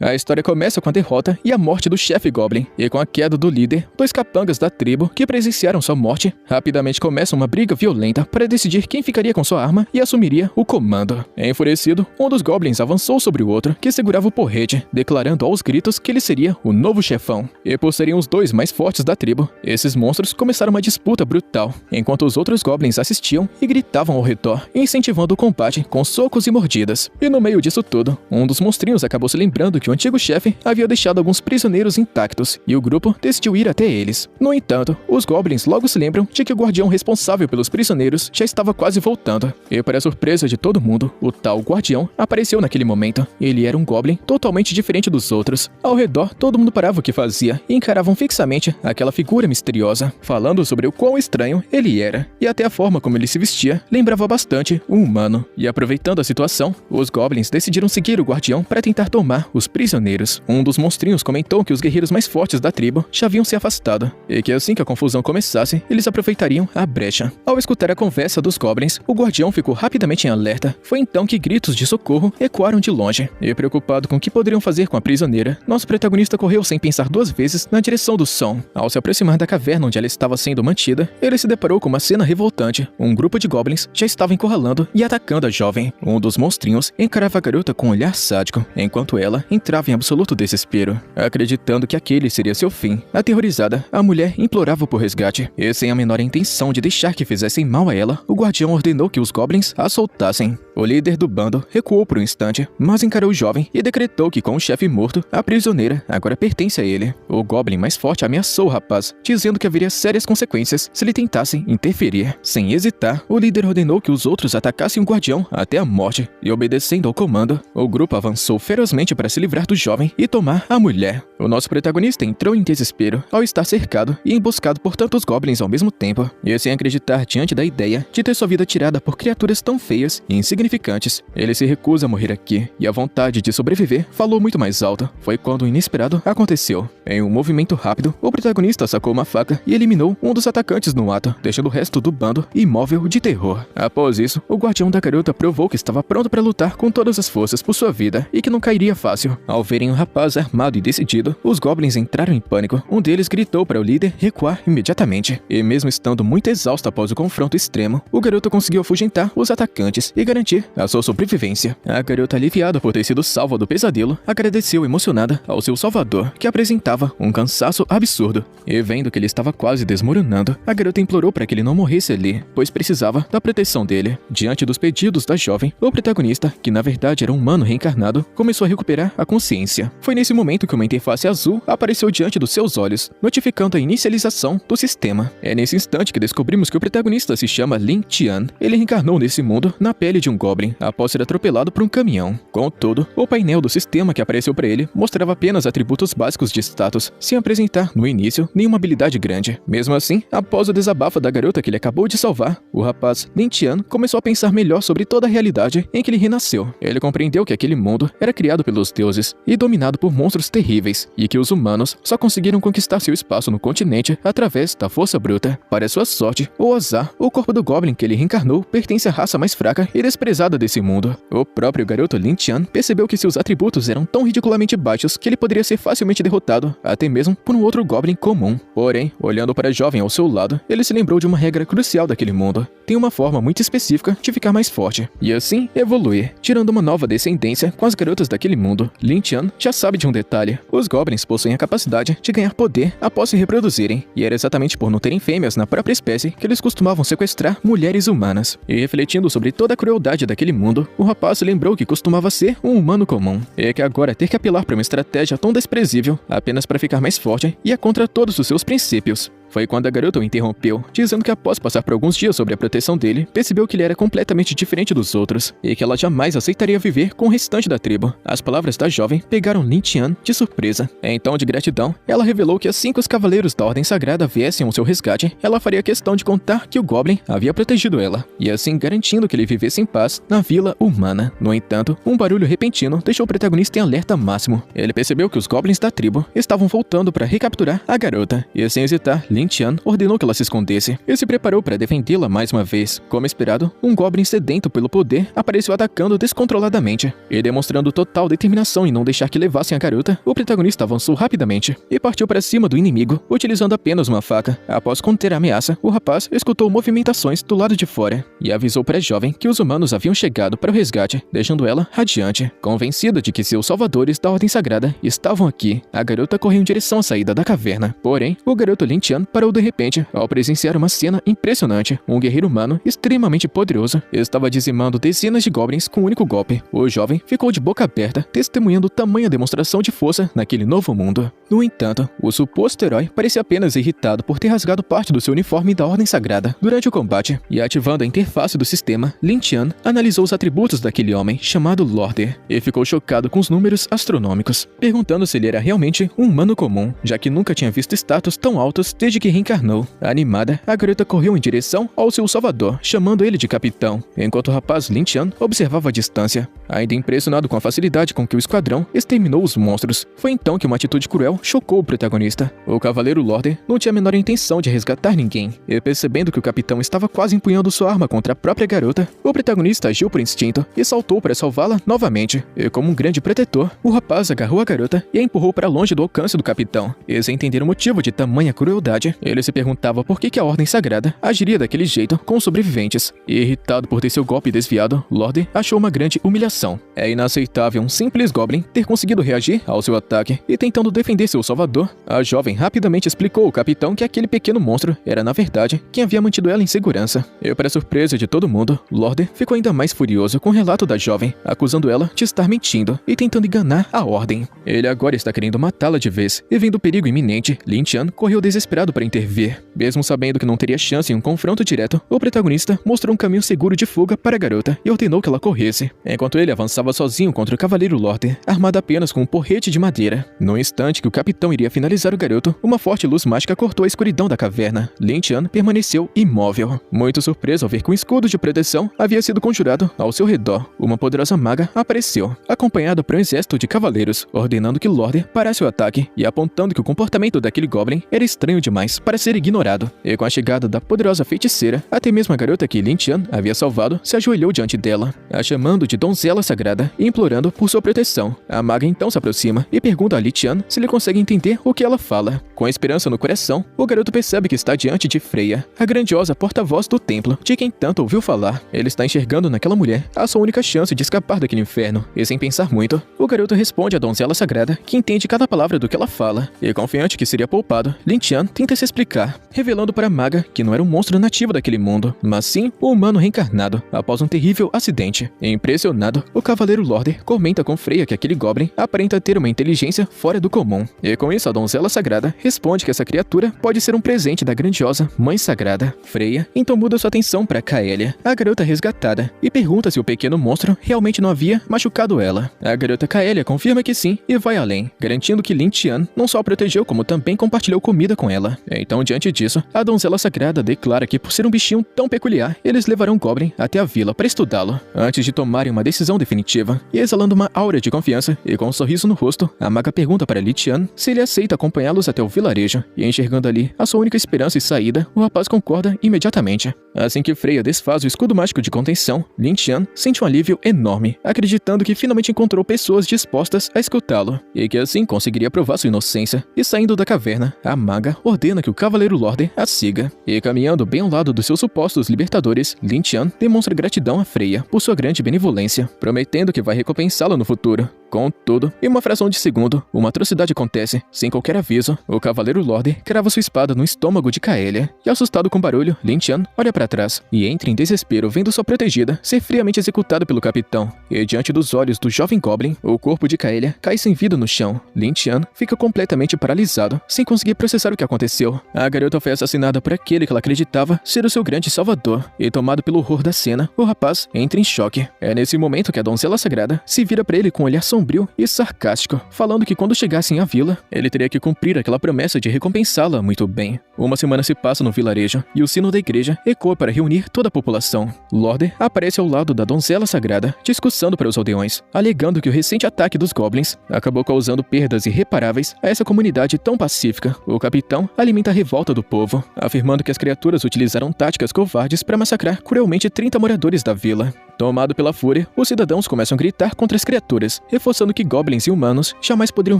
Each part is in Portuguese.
A história começa com a derrota e a morte do chefe Goblin, e com a queda do líder, dois capangas da tribo que presenciaram sua morte rapidamente começam uma briga violenta para decidir quem ficaria com sua arma e assumiria o comando. Enfurecido, um dos Goblins avançou sobre o outro, que segurava o porrete, declarando aos gritos que ele seria o novo chefão. E por serem os dois mais fortes da tribo, esses monstros começaram uma disputa brutal, enquanto os outros Goblins assistiam e gritavam ao redor, incentivando o combate com socos e mordidas. E no meio disso tudo, um dos monstrinhos acabou se lembrando que o antigo chefe havia deixado alguns prisioneiros intactos, e o grupo decidiu ir até eles. No entanto, os Goblins logo se lembram de que o guardião responsável pelos prisioneiros já estava quase voltando. E para a surpresa de todo mundo, o tal guardião apareceu naquele momento. Ele era um Goblin totalmente diferente dos outros. Ao redor, todo mundo parava o que fazia e encaravam fixamente aquela figura misteriosa, falando sobre o quão estranho ele era, e até a forma como ele se vestia lembrava bastante um humano. E aproveitando a situação, os Goblins decidiram seguir o guardião para tentar tomar os prisioneiros. Um dos monstrinhos comentou que os guerreiros mais fortes da tribo já haviam se afastado, e que assim que a confusão começasse, eles aproveitariam a brecha. Ao escutar a conversa dos Goblins, o guardião ficou rapidamente em alerta. Foi então que gritos de socorro ecoaram de longe, e preocupado com o que poderiam fazer com a prisioneira, nosso protagonista correu sem pensar duas vezes na direção do som. Ao se aproximar da caverna onde ela estava sendo mantida, ele se deparou com uma cena revoltante. Um grupo de Goblins já estava encurralando e atacando a jovem. Um dos monstrinhos encarava a garota com um olhar sádico, enquanto ela entrava em absoluto desespero, acreditando que aquele seria seu fim. Aterrorizada, a mulher implorava por resgate, e sem a menor intenção de deixar que fizessem mal a ela, o guardião ordenou que os Goblins a soltassem. O líder do bando recuou por um instante, mas encarou o jovem e decretou que com o chefe morto, a prisioneira agora pertence a ele. O Goblin mais forte ameaçou o rapaz, dizendo que haveria sérias consequências se ele tentasse interferir. Sem hesitar, o líder ordenou que os outros atacassem o guardião até a morte, e obedecendo ao comando, o grupo avançou ferozmente para se livrar do jovem e tomar a mulher. O nosso protagonista entrou em desespero ao estar cercado e emboscado por tantos Goblins ao mesmo tempo, e sem acreditar diante da ideia de ter sua vida tirada por criaturas tão feias e insignificantes. Ele se recusa a morrer aqui, e a vontade de sobreviver falou muito mais alto. Foi quando o inesperado aconteceu. Em um movimento rápido, o protagonista sacou uma faca e eliminou um dos atacantes no ato, deixando o resto do bando imóvel de terror. Após isso, o guardião da garota provou que estava pronto para lutar com todas as forças por sua vida e que não cairia fácil. Ao verem o rapaz armado e decidido, os Goblins entraram em pânico. Um deles gritou para o líder recuar imediatamente. E mesmo estando muito exausto após o confronto extremo, o garoto conseguiu afugentar os atacantes e garantir a sua sobrevivência. A garota, aliviada por ter sido salva do pesadelo, agradeceu emocionada ao seu salvador, que apresentava um cansaço absurdo. E vendo que ele estava quase desmoronando, a garota implorou para que ele não morresse ali, pois precisava da proteção dele. Diante dos pedidos da jovem, o protagonista, que na verdade era um humano reencarnado, começou a recuperar a consciência. Foi nesse momento que uma interface azul apareceu diante dos seus olhos, notificando a inicialização do sistema. É nesse instante que descobrimos que o protagonista se chama Lin Tian. Ele reencarnou nesse mundo na pele de um Goblin, após ser atropelado por um caminhão. Contudo, o painel do sistema que apareceu para ele mostrava apenas atributos básicos de status, sem apresentar, no início, nenhuma habilidade grande. Mesmo assim, após o desabafo da garota que ele acabou de salvar, o rapaz Lin Tian começou a pensar melhor sobre toda a realidade em que ele renasceu. Ele compreendeu que aquele mundo era criado pelos deuses e dominado por monstros terríveis, e que os humanos só conseguiram conquistar seu espaço no continente através da força bruta. Para sua sorte ou azar, o corpo do Goblin que ele reencarnou pertence à raça mais fraca e desprezada desse mundo. O próprio garoto Lin Tian percebeu que seus atributos eram tão ridiculamente baixos que ele poderia ser facilmente derrotado, até mesmo por um outro Goblin comum. Porém, olhando para a jovem ao seu lado, ele se lembrou de uma regra crucial daquele mundo. Tem uma forma muito específica de ficar mais forte, e assim evoluir, tirando uma nova descendência com as garotas daquele mundo. Lin Tian já sabe de um detalhe: os Goblins possuem a capacidade de ganhar poder após se reproduzirem, e era exatamente por não terem fêmeas na própria espécie que eles costumavam sequestrar mulheres humanas. E refletindo sobre toda a crueldade daquele mundo, o rapaz se lembrou que costumava ser um humano comum, e que agora ter que apelar para uma estratégia tão desprezível apenas para ficar mais forte ia contra todos os seus princípios. Foi quando a garota o interrompeu, dizendo que após passar por alguns dias sob a proteção dele, percebeu que ele era completamente diferente dos outros, e que ela jamais aceitaria viver com o restante da tribo. As palavras da jovem pegaram Lin Tian de surpresa. Então, de gratidão, ela revelou que assim que os cavaleiros da Ordem Sagrada viessem ao seu resgate, ela faria questão de contar que o Goblin havia protegido ela, e assim garantindo que ele vivesse em paz na Vila Humana. No entanto, um barulho repentino deixou o protagonista em alerta máximo. Ele percebeu que os Goblins da tribo estavam voltando para recapturar a garota, e sem hesitar, Lin Lin Tian ordenou que ela se escondesse e se preparou para defendê-la mais uma vez. Como esperado, um Goblin sedento pelo poder apareceu atacando descontroladamente e demonstrando total determinação em não deixar que levassem a garota. O protagonista avançou rapidamente e partiu para cima do inimigo, utilizando apenas uma faca. Após conter a ameaça, o rapaz escutou movimentações do lado de fora e avisou para a jovem que os humanos haviam chegado para o resgate, deixando ela radiante. Convencida de que seus salvadores da Ordem Sagrada estavam aqui, a garota correu em direção à saída da caverna. Porém, o garoto Lin Tian parou de repente ao presenciar uma cena impressionante. Um guerreiro humano extremamente poderoso estava dizimando dezenas de goblins com um único golpe. O jovem ficou de boca aberta, testemunhando tamanha demonstração de força naquele novo mundo. No entanto, o suposto herói parecia apenas irritado por ter rasgado parte do seu uniforme da Ordem Sagrada durante o combate, e ativando a interface do sistema, Lin Tian analisou os atributos daquele homem chamado Lorde e ficou chocado com os números astronômicos, perguntando se ele era realmente um humano comum, já que nunca tinha visto status tão altos desde que reencarnou. Animada, a garota correu em direção ao seu salvador, chamando ele de capitão, enquanto o rapaz Lin Tian observava a distância. Ainda impressionado com a facilidade com que o esquadrão exterminou os monstros, foi então que uma atitude cruel chocou o protagonista. O cavaleiro Lorde não tinha a menor intenção de resgatar ninguém, e percebendo que o capitão estava quase empunhando sua arma contra a própria garota, o protagonista agiu por instinto e saltou para salvá-la novamente. E como um grande protetor, o rapaz agarrou a garota e a empurrou para longe do alcance do capitão. E sem entender o motivo de tamanha crueldade, ele se perguntava por que a Ordem Sagrada agiria daquele jeito com os sobreviventes. E irritado por ter seu golpe desviado, Lorde achou uma grande humilhação. É inaceitável um simples Goblin ter conseguido reagir ao seu ataque e tentando defender seu salvador. A jovem rapidamente explicou ao capitão que aquele pequeno monstro era, na verdade, quem havia mantido ela em segurança. E para surpresa de todo mundo, Lorde ficou ainda mais furioso com o relato da jovem, acusando ela de estar mentindo e tentando enganar a Ordem. Ele agora está querendo matá-la de vez, e vendo o perigo iminente, Lin Tian correu desesperado para intervir. Mesmo sabendo que não teria chance em um confronto direto, o protagonista mostrou um caminho seguro de fuga para a garota e ordenou que ela corresse, enquanto ele avançava sozinho contra o cavaleiro Lorde, armado apenas com um porrete de madeira. No instante que o capitão iria finalizar o garoto, uma forte luz mágica cortou a escuridão da caverna. Lin Tian permaneceu imóvel, muito surpreso ao ver que um escudo de proteção havia sido conjurado ao seu redor. Uma poderosa maga apareceu, acompanhada por um exército de cavaleiros, ordenando que Lorde parasse o ataque e apontando que o comportamento daquele Goblin era estranho demais para ser ignorado. E com a chegada da poderosa feiticeira, até mesmo a garota que Lin Tian havia salvado se ajoelhou diante dela, a chamando de donzela sagrada e implorando por sua proteção. A maga então se aproxima e pergunta a Lin Tian se ele consegue entender o que ela fala. Com a esperança no coração, o garoto percebe que está diante de Freya, a grandiosa porta-voz do templo, de quem tanto ouviu falar. Ele está enxergando naquela mulher a sua única chance de escapar daquele inferno, e sem pensar muito, o garoto responde à donzela sagrada, que entende cada palavra do que ela fala, e confiante que seria poupado, Lin Tian tenta se explicar, revelando para a maga que não era um monstro nativo daquele mundo, mas sim um humano reencarnado após um terrível acidente. Impressionado, o cavaleiro Lorde comenta com Freya que aquele Goblin aparenta ter uma inteligência fora do comum, e com isso a donzela sagrada responde que essa criatura pode ser um presente da grandiosa Mãe Sagrada. Freya então muda sua atenção para Kaelia, a garota resgatada, e pergunta se o pequeno monstro realmente não havia machucado ela. A garota Kaelia confirma que sim e vai além, garantindo que Lin Tian não só a protegeu como também compartilhou comida com ela. Então, diante disso, a donzela sagrada declara que por ser um bichinho tão peculiar, eles levarão Goblin até a vila para estudá-lo, antes de tomarem uma decisão definitiva. E exalando uma aura de confiança e com um sorriso no rosto, a maga pergunta para Lin Tian se ele aceita acompanhá-los até o vilarejo, e enxergando ali a sua única esperança e saída, o rapaz concorda imediatamente. Assim que Freya desfaz o escudo mágico de contenção, Lin Tian sente um alívio enorme, acreditando que finalmente encontrou pessoas dispostas a escutá-lo, e que assim conseguiria provar sua inocência. E saindo da caverna, a maga ordena que o cavaleiro Lorde a siga. E caminhando bem ao lado dos seus supostos libertadores, Lin Tian demonstra gratidão a Freya por sua grande benevolência, prometendo que vai recompensá-la no futuro. Contudo, em uma fração de segundo, uma atrocidade acontece. Sem qualquer aviso, o cavaleiro Lorde crava sua espada no estômago de Kaelia, e assustado com o barulho, Lin Tian olha para trás e entra em desespero vendo sua protegida ser friamente executada pelo capitão. E diante dos olhos do jovem Goblin, o corpo de Kaelia cai sem vida no chão. Lin Tian fica completamente paralisado, sem conseguir processar o que aconteceu. A garota foi assassinada por aquele que ela acreditava ser o seu grande salvador, e tomado pelo horror da cena, o rapaz entra em choque. É nesse momento que a donzela sagrada se vira para ele com um olhar sombrio sombrio e sarcástico, falando que quando chegassem à vila, ele teria que cumprir aquela promessa de recompensá-la muito bem. Uma semana se passa no vilarejo e o sino da igreja ecoa para reunir toda a população. Lorder aparece ao lado da donzela sagrada, discursando para os aldeões, alegando que o recente ataque dos goblins acabou causando perdas irreparáveis a essa comunidade tão pacífica. O capitão alimenta a revolta do povo, afirmando que as criaturas utilizaram táticas covardes para massacrar cruelmente 30 moradores da vila. Tomado pela fúria, os cidadãos começam a gritar contra as criaturas, reforçando que goblins e humanos jamais poderiam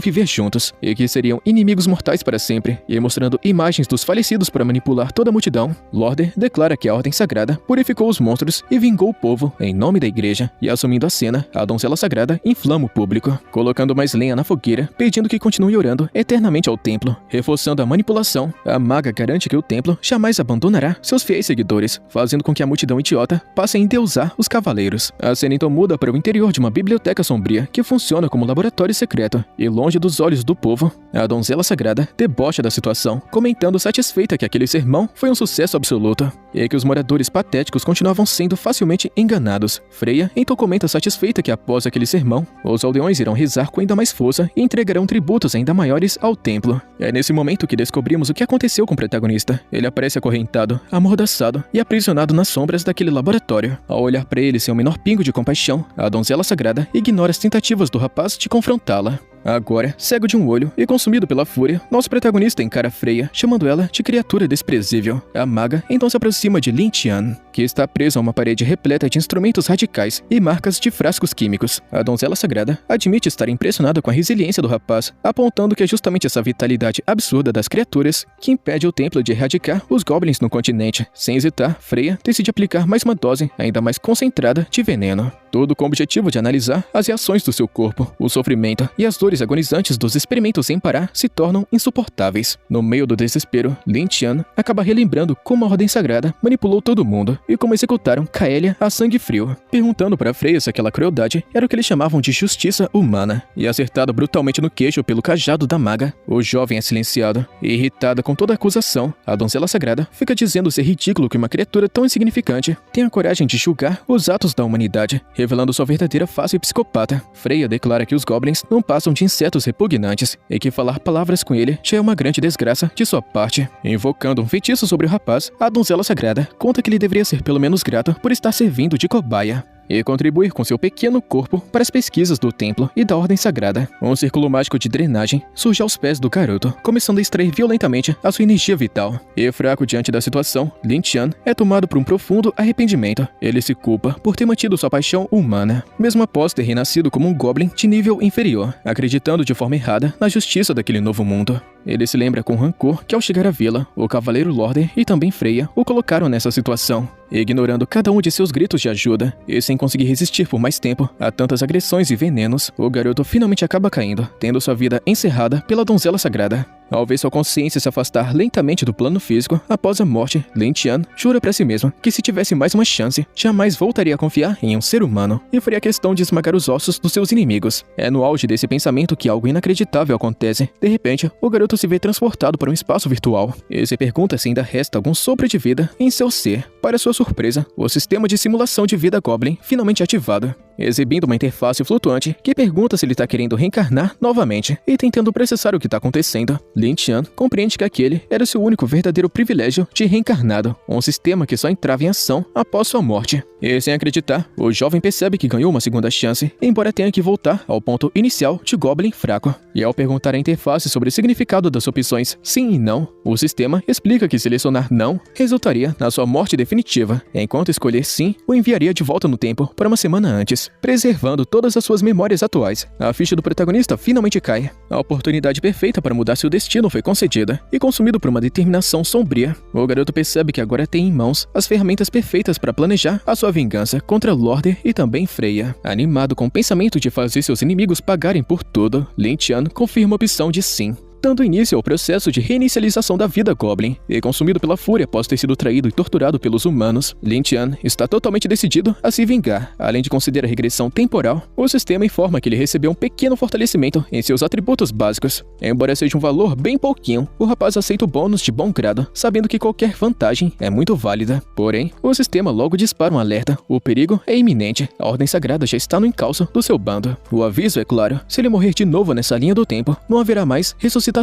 viver juntos e que seriam inimigos mortais para sempre, e mostrando imagens dos falecidos para manipular toda a multidão. Lorder declara que a Ordem Sagrada purificou os monstros e vingou o povo em nome da igreja, e assumindo a cena, a donzela sagrada inflama o público, colocando mais lenha na fogueira, pedindo que continue orando eternamente ao templo. Reforçando a manipulação, a maga garante que o templo jamais abandonará seus fiéis seguidores, fazendo com que a multidão idiota passe a endeusar os cavaleiros. A cena então muda para o interior de uma biblioteca sombria que funciona como laboratório secreto, e longe dos olhos do povo, a donzela sagrada debocha da situação, comentando satisfeita que aquele sermão foi um sucesso absoluto, e que os moradores patéticos continuavam sendo facilmente enganados. Freya então comenta satisfeita que após aquele sermão, os aldeões irão rezar com ainda mais força e entregarão tributos ainda maiores ao templo. É nesse momento que descobrimos o que aconteceu com o protagonista. Ele aparece acorrentado, amordaçado e aprisionado nas sombras daquele laboratório. Ao olhar para ele sem o menor pingo de compaixão, a donzela sagrada ignora as tentativas do rapaz de confrontá-la. Agora, cego de um olho e consumido pela fúria, nosso protagonista encara Freya, chamando ela de criatura desprezível. A maga então se aproxima de Lin Tian, que está preso a uma parede repleta de instrumentos radicais e marcas de frascos químicos. A donzela sagrada admite estar impressionada com a resiliência do rapaz, apontando que é justamente essa vitalidade absurda das criaturas que impede o templo de erradicar os goblins no continente. Sem hesitar, Freya decide aplicar mais uma dose ainda mais concentrada de veneno. Tudo com o objetivo de analisar as reações do seu corpo. O sofrimento e as dores agonizantes dos experimentos sem parar se tornam insuportáveis. No meio do desespero, Lin Tian acaba relembrando como a Ordem Sagrada manipulou todo mundo e como executaram Kaelia a sangue frio, perguntando para Freya se aquela crueldade era o que eles chamavam de justiça humana, e acertado brutalmente no queixo pelo cajado da maga, o jovem é silenciado. E irritada com toda a acusação, a donzela sagrada fica dizendo ser ridículo que uma criatura tão insignificante tenha coragem de julgar os atos da humanidade, revelando sua verdadeira face psicopata. Freya declara que os goblins não passam de insetos repugnantes e que falar palavras com ele já é uma grande desgraça de sua parte. Invocando um feitiço sobre o rapaz, a donzela sagrada conta que ele deveria ser pelo menos grato por estar servindo de cobaia e contribuir com seu pequeno corpo para as pesquisas do templo e da Ordem Sagrada. Um círculo mágico de drenagem surge aos pés do garoto, começando a extrair violentamente a sua energia vital. E fraco diante da situação, Lin Tian é tomado por um profundo arrependimento. Ele se culpa por ter mantido sua paixão humana, mesmo após ter renascido como um goblin de nível inferior, acreditando de forma errada na justiça daquele novo mundo. Ele se lembra com rancor que ao chegar à vila, o cavaleiro Lorder e também Freya o colocaram nessa situação. Ignorando cada um de seus gritos de ajuda e sem conseguir resistir por mais tempo a tantas agressões e venenos, o garoto finalmente acaba caindo, tendo sua vida encerrada pela donzela sagrada. Ao ver sua consciência se afastar lentamente do plano físico após a morte, Lin Tian jura para si mesmo que se tivesse mais uma chance, jamais voltaria a confiar em um ser humano e faria questão de esmagar os ossos dos seus inimigos. É no auge desse pensamento que algo inacreditável acontece. De repente, o garoto se vê transportado para um espaço virtual e se pergunta se ainda resta algum sopro de vida em seu ser. Para sua surpresa, o sistema de simulação de vida Goblin finalmente ativado, exibindo uma interface flutuante que pergunta se ele está querendo reencarnar novamente e tentando processar o que está acontecendo. Lin Tian compreende que aquele era seu único verdadeiro privilégio de reencarnado, um sistema que só entrava em ação após sua morte. E sem acreditar, o jovem percebe que ganhou uma segunda chance, embora tenha que voltar ao ponto inicial de Goblin fraco. E ao perguntar à interface sobre o significado das opções sim e não, o sistema explica que selecionar não resultaria na sua morte definitiva, enquanto escolher sim o enviaria de volta no tempo para uma semana antes, preservando todas as suas memórias atuais. A ficha do protagonista finalmente cai. A oportunidade perfeita para mudar seu destino foi concedida, e consumido por uma determinação sombria, o garoto percebe que agora tem em mãos as ferramentas perfeitas para planejar a sua vingança contra Lorder e também Freya. Animado com o pensamento de fazer seus inimigos pagarem por tudo, Lin Tian confirma a opção de sim. dando início ao processo de reinicialização da vida Goblin. E consumido pela fúria após ter sido traído e torturado pelos humanos, Lin Tian está totalmente decidido a se vingar. Além de considerar a regressão temporal, o sistema informa que ele recebeu um pequeno fortalecimento em seus atributos básicos. Embora seja um valor bem pouquinho, o rapaz aceita o bônus de bom grado, sabendo que qualquer vantagem é muito válida. Porém, o sistema logo dispara um alerta: o perigo é iminente, a Ordem Sagrada já está no encalço do seu bando. O aviso é claro: se ele morrer de novo nessa linha do tempo, não haverá mais ressuscitação.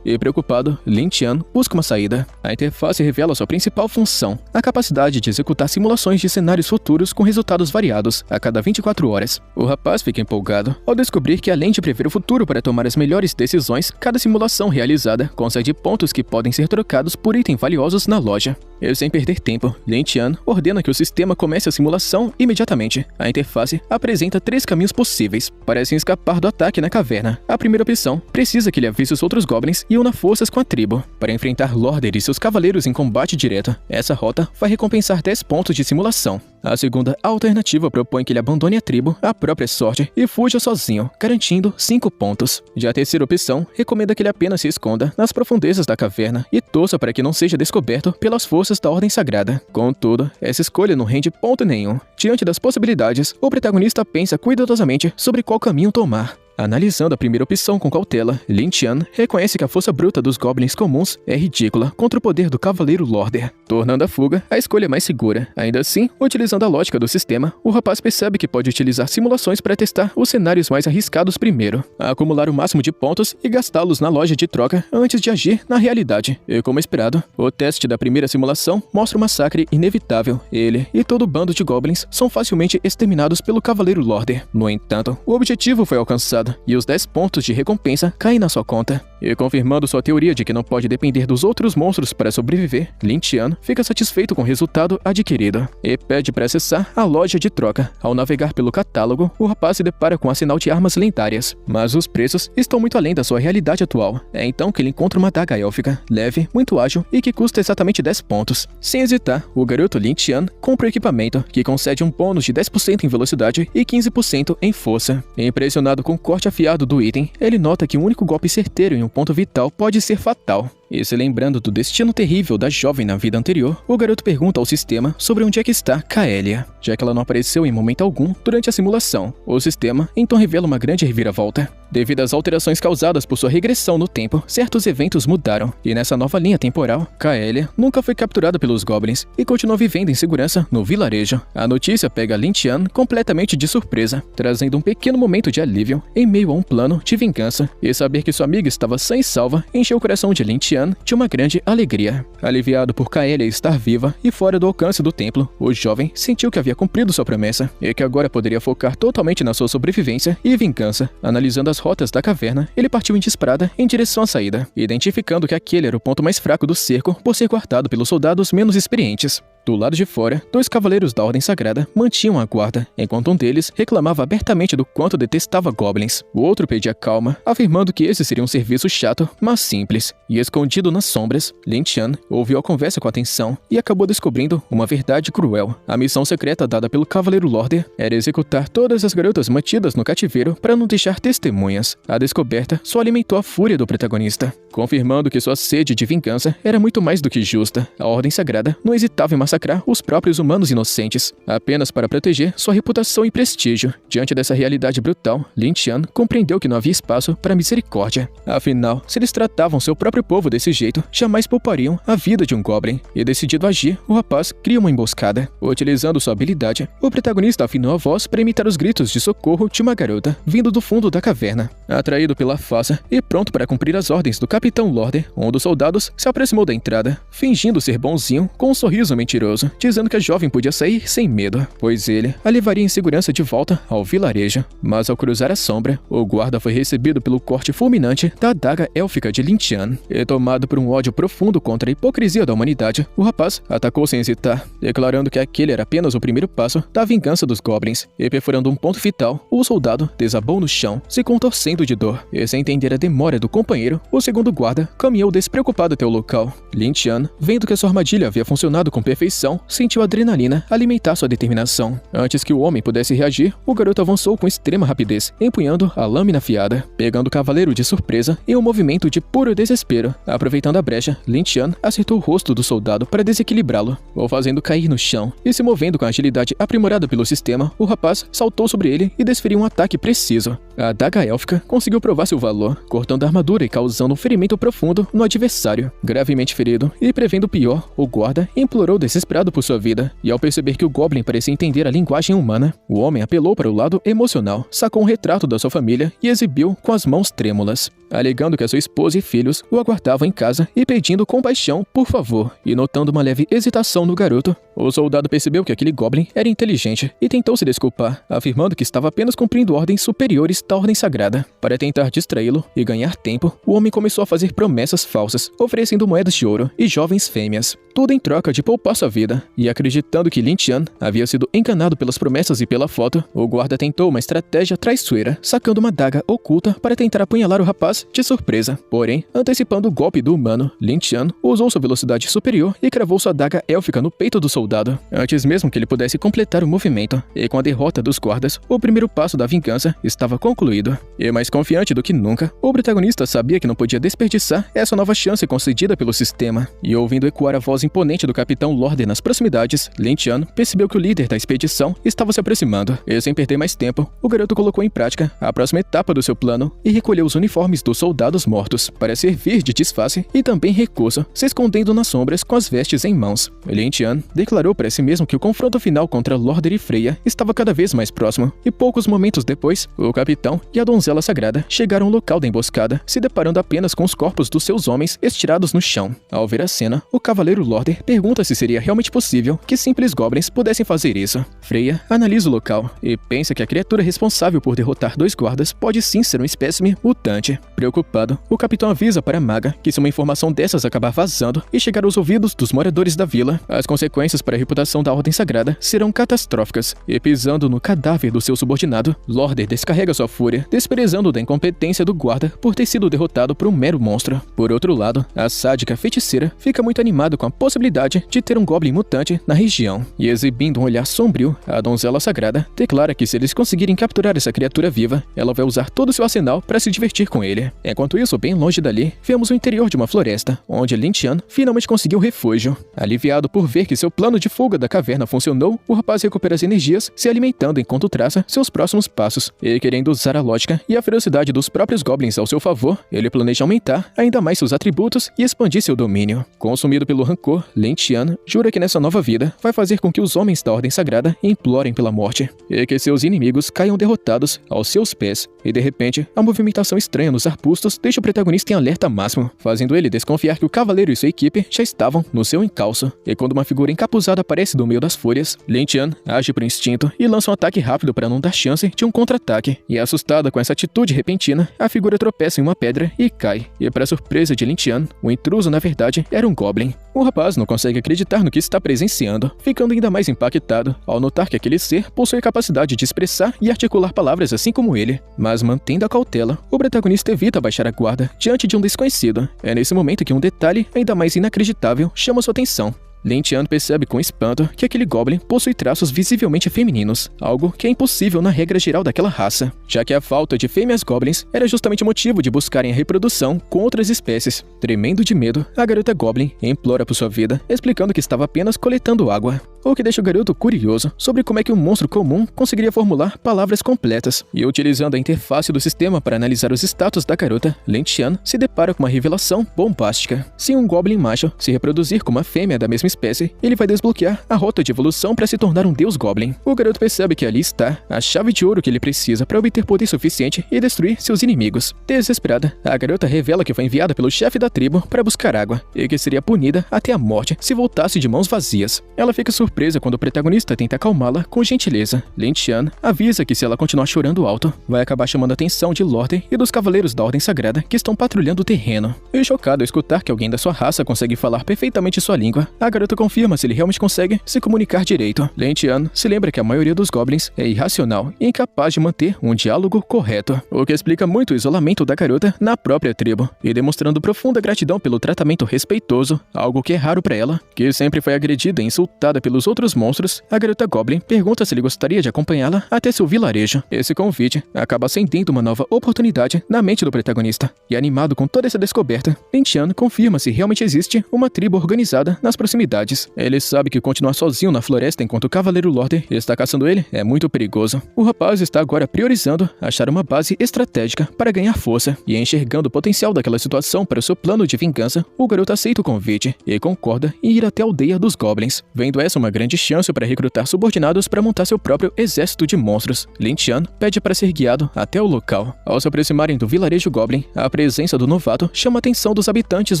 E preocupado, Lin Tian busca uma saída. A interface revela sua principal função: a capacidade de executar simulações de cenários futuros com resultados variados a cada 24 horas. O rapaz fica empolgado ao descobrir que, além de prever o futuro para tomar as melhores decisões, cada simulação realizada concede pontos que podem ser trocados por itens valiosos na loja. E sem perder tempo, Lin Tian ordena que o sistema comece a simulação imediatamente. A interface apresenta 3 caminhos possíveis. Parecem escapar do ataque na caverna. A primeira opção precisa que ele avise os outros goblins e una forças com a tribo para enfrentar Lorder e seus cavaleiros em combate direto. Essa rota vai recompensar 10 pontos de simulação. A segunda alternativa propõe que ele abandone a tribo à própria sorte e fuja sozinho, garantindo 5 pontos. Já a terceira opção recomenda que ele apenas se esconda nas profundezas da caverna e torça para que não seja descoberto pelas forças da Ordem Sagrada. Contudo, essa escolha não rende ponto nenhum. Diante das possibilidades, o protagonista pensa cuidadosamente sobre qual caminho tomar. Analisando a primeira opção com cautela, Lin Tian reconhece que a força bruta dos goblins comuns é ridícula contra o poder do Cavaleiro Lorder, tornando a fuga a escolha mais segura. Ainda assim, utilizando a lógica do sistema, o rapaz percebe que pode utilizar simulações para testar os cenários mais arriscados primeiro, acumular o máximo de pontos e gastá-los na loja de troca antes de agir na realidade. E como esperado, o teste da primeira simulação mostra um massacre inevitável. Ele e todo o bando de goblins são facilmente exterminados pelo Cavaleiro Lorder. No entanto, o objetivo foi alcançado e os 10 pontos de recompensa caem na sua conta. E confirmando sua teoria de que não pode depender dos outros monstros para sobreviver, Lin Tian fica satisfeito com o resultado adquirido e pede para acessar a loja de troca. Ao navegar pelo catálogo, o rapaz se depara com um arsenal de armas lendárias, mas os preços estão muito além da sua realidade atual. É então que ele encontra uma adaga élfica, leve, muito ágil e que custa exatamente 10 pontos. Sem hesitar, o garoto Lin Tian compra o equipamento, que concede um bônus de 10% em velocidade e 15% em força. Impressionado com o corte afiado do item, ele nota que um único golpe certeiro em um ponto vital pode ser fatal. E se lembrando do destino terrível da jovem na vida anterior, o garoto pergunta ao sistema sobre onde é que está Kaelia, já que ela não apareceu em momento algum durante a simulação. O sistema então revela uma grande reviravolta. Devido às alterações causadas por sua regressão no tempo, certos eventos mudaram, e nessa nova linha temporal, Kaelia nunca foi capturada pelos goblins e continua vivendo em segurança no vilarejo. A notícia pega Lin Tian completamente de surpresa, trazendo um pequeno momento de alívio em meio a um plano de vingança, e saber que sua amiga estava sã e salva encheu o coração de Lin Tian de uma grande alegria. Aliviado por Kaelia estar viva e fora do alcance do templo, o jovem sentiu que havia cumprido sua promessa e que agora poderia focar totalmente na sua sobrevivência e vingança. Analisando as rotas da caverna, ele partiu em disparada em direção à saída, identificando que aquele era o ponto mais fraco do cerco por ser guardado pelos soldados menos experientes. Do lado de fora, 2 cavaleiros da Ordem Sagrada mantinham a guarda, enquanto um deles reclamava abertamente do quanto detestava goblins. O outro pedia calma, afirmando que esse seria um serviço chato, mas simples. E escondido nas sombras, Lin Tian ouviu a conversa com atenção e acabou descobrindo uma verdade cruel. A missão secreta dada pelo Cavaleiro Lorder era executar todas as garotas mantidas no cativeiro para não deixar testemunhas. A descoberta só alimentou a fúria do protagonista, confirmando que sua sede de vingança era muito mais do que justa. A Ordem Sagrada não hesitava em massacrar os próprios humanos inocentes, apenas para proteger sua reputação e prestígio. Diante dessa realidade brutal, Lin Tian compreendeu que não havia espaço para misericórdia. Afinal, se eles tratavam seu próprio povo desse jeito, jamais poupariam a vida de um goblin. E decidido a agir, o rapaz cria uma emboscada. Utilizando sua habilidade, o protagonista afinou a voz para imitar os gritos de socorro de uma garota vindo do fundo da caverna. Atraído pela farsa e pronto para cumprir as ordens do Capitão Lorder, um dos soldados se aproximou da entrada, fingindo ser bonzinho com um sorriso mentiroso, dizendo que a jovem podia sair sem medo, pois ele a levaria em segurança de volta ao vilarejo. Mas ao cruzar a sombra, o guarda foi recebido pelo corte fulminante da adaga élfica de Lin Tian. E tomado por um ódio profundo contra a hipocrisia da humanidade, o rapaz atacou sem hesitar, declarando que aquele era apenas o primeiro passo da vingança dos goblins. E perfurando um ponto vital, o soldado desabou no chão, se contorcendo de dor. E sem entender a demora do companheiro, o segundo guarda caminhou despreocupado até o local. Lin Tian, vendo que a sua armadilha havia funcionado com perfeição, refeição, sentiu a adrenalina alimentar sua determinação. Antes que o homem pudesse reagir, o garoto avançou com extrema rapidez, empunhando a lâmina afiada, pegando o cavaleiro de surpresa em um movimento de puro desespero. Aproveitando a brecha, Lin Tian acertou o rosto do soldado para desequilibrá-lo, o fazendo cair no chão, e se movendo com a agilidade aprimorada pelo sistema, o rapaz saltou sobre ele e desferiu um ataque preciso. A adaga élfica conseguiu provar seu valor, cortando a armadura e causando um ferimento profundo no adversário. Gravemente ferido e prevendo o pior, o guarda implorou desesperado por sua vida, e ao perceber que o Goblin parecia entender a linguagem humana, o homem apelou para o lado emocional, sacou um retrato da sua família e exibiu com as mãos trêmulas, alegando que a sua esposa e filhos o aguardavam em casa e pedindo compaixão, por favor, e notando uma leve hesitação no garoto, o soldado percebeu que aquele Goblin era inteligente e tentou se desculpar, afirmando que estava apenas cumprindo ordens superiores da ordem sagrada. Para tentar distraí-lo e ganhar tempo, o homem começou a fazer promessas falsas, oferecendo moedas de ouro e jovens fêmeas, tudo em troca de poupar sua vida, e acreditando que Lin Tian havia sido enganado pelas promessas e pela foto, o guarda tentou uma estratégia traiçoeira, sacando uma adaga oculta para tentar apunhalar o rapaz de surpresa. Porém, antecipando o golpe do humano, Lin Tian usou sua velocidade superior e cravou sua adaga élfica no peito do soldado, antes mesmo que ele pudesse completar o movimento, e com a derrota dos guardas, o primeiro passo da vingança estava concluído. E mais confiante do que nunca, o protagonista sabia que não podia desperdiçar essa nova chance concedida pelo sistema, e ouvindo ecoar a voz imponente do capitão Lorder nas proximidades, Lin Tian percebeu que o líder da expedição estava se aproximando, e sem perder mais tempo, o garoto colocou em prática a próxima etapa do seu plano e recolheu os uniformes dos soldados mortos, para servir de disfarce e também recurso, se escondendo nas sombras com as vestes em mãos. Lin Tian declarou para si mesmo que o confronto final contra Lorder e Freya estava cada vez mais próximo, e poucos momentos depois, o capitão e a donzela sagrada chegaram ao local da emboscada, se deparando apenas com os corpos dos seus homens estirados no chão. Ao ver a cena, o cavaleiro Lorder pergunta se seria realmente possível que simples goblins pudessem fazer isso. Freya analisa o local e pensa que a criatura responsável por derrotar dois guardas pode sim ser um espécime mutante. Preocupado, o capitão avisa para a maga que se uma informação dessas acabar vazando e chegar aos ouvidos dos moradores da vila, as consequências para a reputação da Ordem Sagrada serão catastróficas, e pisando no cadáver do seu subordinado, Lorder descarrega sua fúria, desprezando da incompetência do guarda por ter sido derrotado por um mero monstro. Por outro lado, a sádica feiticeira fica muito animada com a possibilidade de ter um Goblin mutante na região, e exibindo um olhar sombrio, a donzela sagrada declara que se eles conseguirem capturar essa criatura viva, ela vai usar todo o seu arsenal para se divertir com ele. Enquanto isso, bem longe dali, vemos o interior de uma floresta, onde Lin Tian finalmente conseguiu refúgio. Aliviado por ver que seu plano de fuga da caverna funcionou, o rapaz recupera as energias, se alimentando enquanto traça seus próximos passos, e querendo usar a lógica e a ferocidade dos próprios goblins ao seu favor, ele planeja aumentar ainda mais seus atributos e expandir seu domínio. Consumido pelo rancor, Lin Tian jura que nessa nova vida vai fazer com que os homens da Ordem Sagrada implorem pela morte, e que seus inimigos caiam derrotados aos seus pés. E de repente, a movimentação estranha nos arbustos deixa o protagonista em alerta máximo, fazendo ele desconfiar que o cavaleiro e sua equipe já estavam no seu encalço. E quando uma figura encapuzada aparece do meio das folhas, Lin Tian age por instinto e lança um ataque rápido para não dar chance de um contra-ataque. E assustada com essa atitude repentina, a figura tropeça em uma pedra e cai. E para surpresa de Lin Tian, o intruso na verdade era um Goblin. O rapaz não consegue acreditar no que está presenciando, ficando ainda mais impactado ao notar que aquele ser possui a capacidade de expressar e articular palavras assim como ele. Mas mantendo a cautela, o protagonista evita baixar a guarda diante de um desconhecido. É nesse momento que um detalhe ainda mais inacreditável chama sua atenção. Lin Tian percebe com espanto que aquele Goblin possui traços visivelmente femininos, algo que é impossível na regra geral daquela raça, já que a falta de fêmeas Goblins era justamente motivo de buscarem a reprodução com outras espécies. Tremendo de medo, a garota Goblin implora por sua vida, explicando que estava apenas coletando água, o que deixa o garoto curioso sobre como é que um monstro comum conseguiria formular palavras completas. E utilizando a interface do sistema para analisar os status da garota, Lin Tian se depara com uma revelação bombástica. Se um Goblin macho se reproduzir com uma fêmea da mesma espécie, ele vai desbloquear a rota de evolução para se tornar um deus Goblin. O garoto percebe que ali está a chave de ouro que ele precisa para obter poder suficiente e destruir seus inimigos. Desesperada, a garota revela que foi enviada pelo chefe da tribo para buscar água, e que seria punida até a morte se voltasse de mãos vazias. Ela fica surpresa surpresa quando o protagonista tenta acalmá-la com gentileza. Lin Tian avisa que se ela continuar chorando alto, vai acabar chamando a atenção de Lorde e dos cavaleiros da Ordem Sagrada que estão patrulhando o terreno. E chocado ao escutar que alguém da sua raça consegue falar perfeitamente sua língua, a garota confirma se ele realmente consegue se comunicar direito. Lin Tian se lembra que a maioria dos goblins é irracional e incapaz de manter um diálogo correto, o que explica muito o isolamento da garota na própria tribo, e demonstrando profunda gratidão pelo tratamento respeitoso, algo que é raro para ela, que sempre foi agredida e insultada pelos outros monstros. A garota Goblin pergunta se ele gostaria de acompanhá-la até seu vilarejo. Esse convite acaba acendendo uma nova oportunidade na mente do protagonista, e animado com toda essa descoberta, Lin Tian confirma se realmente existe uma tribo organizada nas proximidades. Ele sabe que continuar sozinho na floresta enquanto o Cavaleiro Lorde está caçando ele é muito perigoso. O rapaz está agora priorizando achar uma base estratégica para ganhar força, e enxergando o potencial daquela situação para o seu plano de vingança, o garoto aceita o convite e concorda em ir até a aldeia dos Goblins, vendo essa uma grande chance para recrutar subordinados para montar seu próprio exército de monstros. Lin Tian pede para ser guiado até o local. Ao se aproximarem do vilarejo Goblin, a presença do novato chama a atenção dos habitantes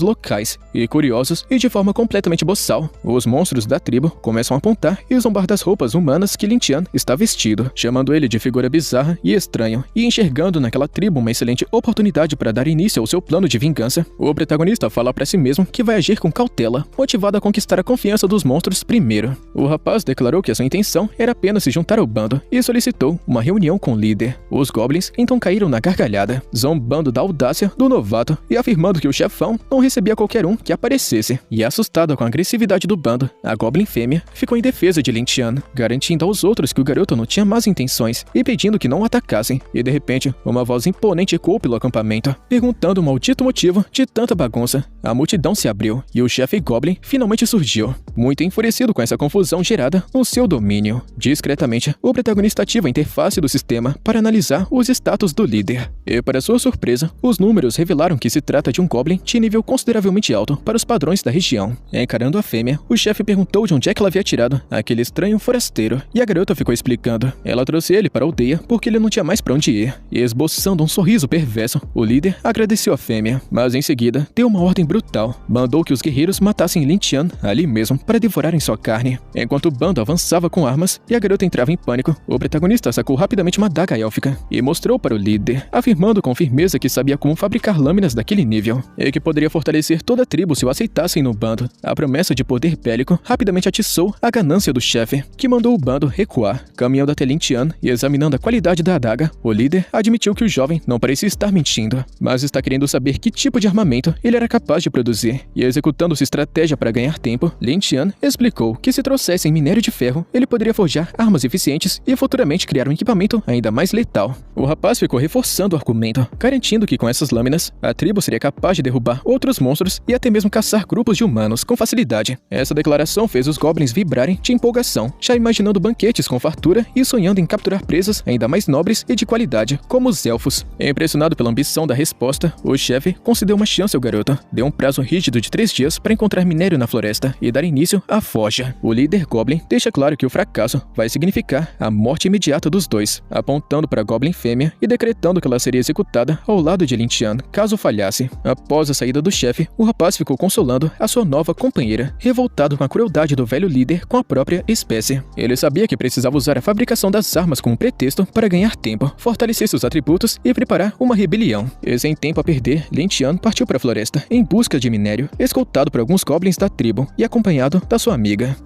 locais, e curiosos e de forma completamente boçal, os monstros da tribo começam a apontar e zombar das roupas humanas que Lin Tian está vestido, chamando ele de figura bizarra e estranho, e enxergando naquela tribo uma excelente oportunidade para dar início ao seu plano de vingança. O protagonista fala para si mesmo que vai agir com cautela, motivado a conquistar a confiança dos monstros primeiro. O rapaz declarou que a sua intenção era apenas se juntar ao bando e solicitou uma reunião com o líder. Os goblins então caíram na gargalhada, zombando da audácia do novato e afirmando que o chefão não recebia qualquer um que aparecesse. E assustada com a agressividade do bando, a Goblin fêmea ficou em defesa de Lin Tian, garantindo aos outros que o garoto não tinha más intenções e pedindo que não o atacassem. E de repente, uma voz imponente ecoou pelo acampamento, perguntando o maldito motivo de tanta bagunça. A multidão se abriu e o chefe Goblin finalmente surgiu, muito enfurecido com essa confusão gerada no seu domínio. Discretamente, o protagonista ativa a interface do sistema para analisar os status do líder. E para sua surpresa, os números revelaram que se trata de um Goblin de nível consideravelmente alto para os padrões da região. Encarando a fêmea, o chefe perguntou de onde é que ela havia tirado aquele estranho forasteiro, e a garota ficou explicando. Ela trouxe ele para a aldeia porque ele não tinha mais para onde ir, e esboçando um sorriso perverso, o líder agradeceu a fêmea, mas em seguida deu uma ordem brutal. Mandou que os guerreiros matassem Lin Tian ali mesmo para devorarem sua carne. Enquanto o bando avançava com armas e a garota entrava em pânico, o protagonista sacou rapidamente uma adaga élfica e mostrou para o líder, afirmando com firmeza que sabia como fabricar lâminas daquele nível, e que poderia fortalecer toda a tribo se o aceitassem no bando. A promessa de poder bélico rapidamente atiçou a ganância do chefe, que mandou o bando recuar. Caminhando até Lin Tian e examinando a qualidade da adaga, o líder admitiu que o jovem não parecia estar mentindo, mas está querendo saber que tipo de armamento ele era capaz de produzir. E executando sua estratégia para ganhar tempo, Lin Tian explicou que se trouxessem minério de ferro, ele poderia forjar armas eficientes e futuramente criar um equipamento ainda mais letal. O rapaz ficou reforçando o argumento, garantindo que com essas lâminas, a tribo seria capaz de derrubar outros monstros e até mesmo caçar grupos de humanos com facilidade. Essa declaração fez os goblins vibrarem de empolgação, já imaginando banquetes com fartura e sonhando em capturar presas ainda mais nobres e de qualidade, como os elfos. Impressionado pela ambição da resposta, o chefe concedeu uma chance ao garoto. Deu um prazo rígido de 3 dias para encontrar minério na floresta e dar início à forja. O líder Goblin deixa claro que o fracasso vai significar a morte imediata dos dois, apontando para a Goblin fêmea e decretando que ela seria executada ao lado de Lin Tian, caso falhasse. Após a saída do chefe, o rapaz ficou consolando a sua nova companheira, revoltado com a crueldade do velho líder com a própria espécie. Ele sabia que precisava usar a fabricação das armas como pretexto para ganhar tempo, fortalecer seus atributos e preparar uma rebelião. E sem tempo a perder, Lin Tian partiu para a floresta em busca de minério, escoltado por alguns goblins da tribo e acompanhado da sua amiga.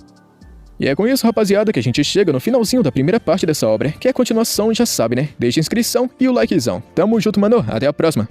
E é com isso, rapaziada, que a gente chega no finalzinho da primeira parte dessa obra, que é a continuação, já sabe, né? Deixa a inscrição e o likezão. Tamo junto, mano. Até a próxima.